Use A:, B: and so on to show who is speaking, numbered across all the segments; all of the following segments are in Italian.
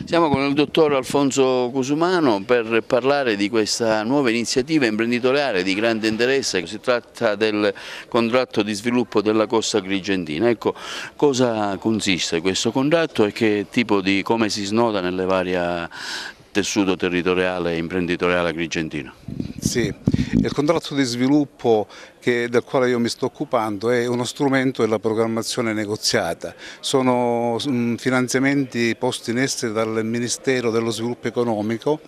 A: Siamo con il dottor Alfonso Cusumano per parlare di questa nuova iniziativa imprenditoriale di grande interesse. Si tratta del contratto di sviluppo della costa agrigentina. Ecco, cosa consiste questo contratto e come si snoda nelle varie tessuto territoriale e imprenditoriale agrigentino?
B: Sì, il contratto di sviluppo del quale io mi sto occupando è uno strumento della programmazione negoziata. Sono finanziamenti posti in essere dal Ministero dello Sviluppo Economico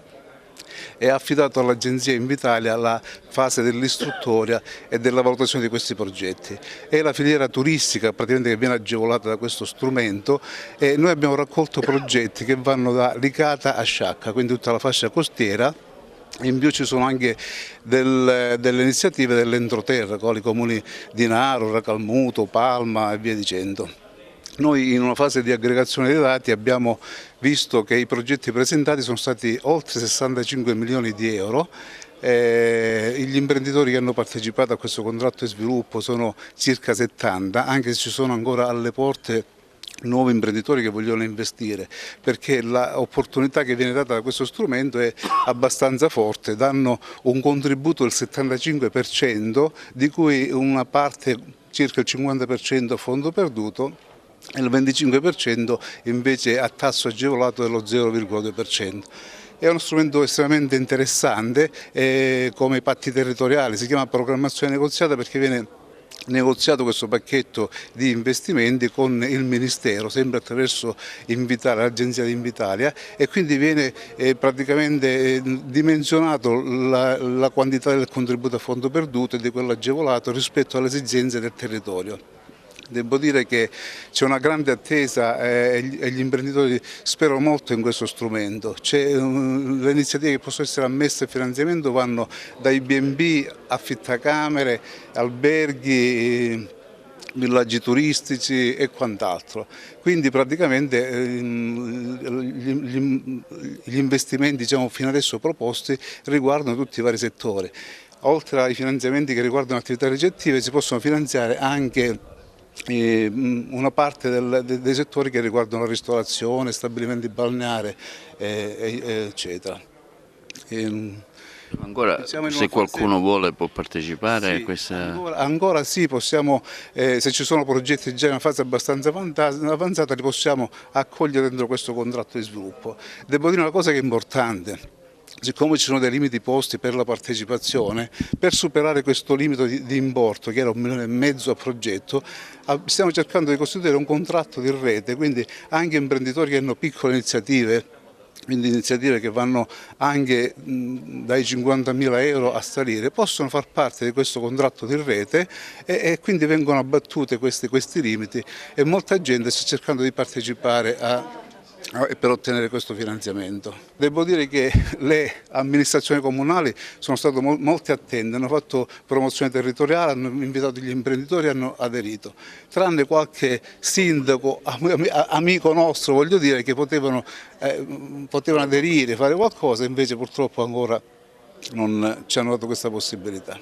B: e ha affidato all'Agenzia Invitalia la fase dell'istruttoria e della valutazione di questi progetti. È la filiera turistica praticamente che viene agevolata da questo strumento e noi abbiamo raccolto progetti che vanno da Licata a Sciacca, quindi tutta la fascia costiera. In più ci sono anche delle iniziative dell'entroterra con i comuni di Naro, Racalmuto, Palma e via dicendo. Noi in una fase di aggregazione dei dati abbiamo visto che i progetti presentati sono stati oltre 65 milioni di euro. Gli imprenditori che hanno partecipato a questo contratto di sviluppo sono circa 70, anche se ci sono ancora alle porte nuovi imprenditori che vogliono investire, perché l'opportunità che viene data da questo strumento è abbastanza forte. Danno un contributo del 75%, di cui una parte, circa il 50% a fondo perduto, e il 25% invece a tasso agevolato dello 0,2%. È uno strumento estremamente interessante, come i patti territoriali, si chiama programmazione negoziata perché viene negoziato questo pacchetto di investimenti con il Ministero, sempre attraverso l'Agenzia di Invitalia, e quindi viene praticamente dimensionato la quantità del contributo a fondo perduto e di quello agevolato rispetto alle esigenze del territorio. Devo dire che c'è una grande attesa e gli imprenditori sperano molto in questo strumento. Le iniziative che possono essere ammesse a finanziamento vanno dai B&B, affittacamere, alberghi, villaggi turistici e quant'altro. Quindi praticamente gli investimenti fino adesso proposti riguardano tutti i vari settori. Oltre ai finanziamenti che riguardano attività ricettive si possono finanziare anche una parte dei settori che riguardano la ristorazione, stabilimenti balneari, eccetera.
A: Ancora, se qualcuno vuole può partecipare a questa...
B: Ancora sì, possiamo, se ci sono progetti già in una fase abbastanza avanzata, li possiamo accogliere dentro questo contratto di sviluppo. Devo dire una cosa che è importante. Siccome ci sono dei limiti posti per la partecipazione, per superare questo limite di importo, che era 1,5 milioni a progetto, stiamo cercando di costituire un contratto di rete, quindi anche imprenditori che hanno piccole iniziative, quindi iniziative che vanno anche dai 50.000 euro a salire, possono far parte di questo contratto di rete e quindi vengono abbattute questi limiti e molta gente sta cercando di partecipare per ottenere questo finanziamento. Devo dire che le amministrazioni comunali sono state molto attente, hanno fatto promozione territoriale, hanno invitato gli imprenditori e hanno aderito, tranne qualche sindaco, amico nostro, voglio dire, che potevano aderire, fare qualcosa, invece purtroppo ancora non ci hanno dato questa possibilità.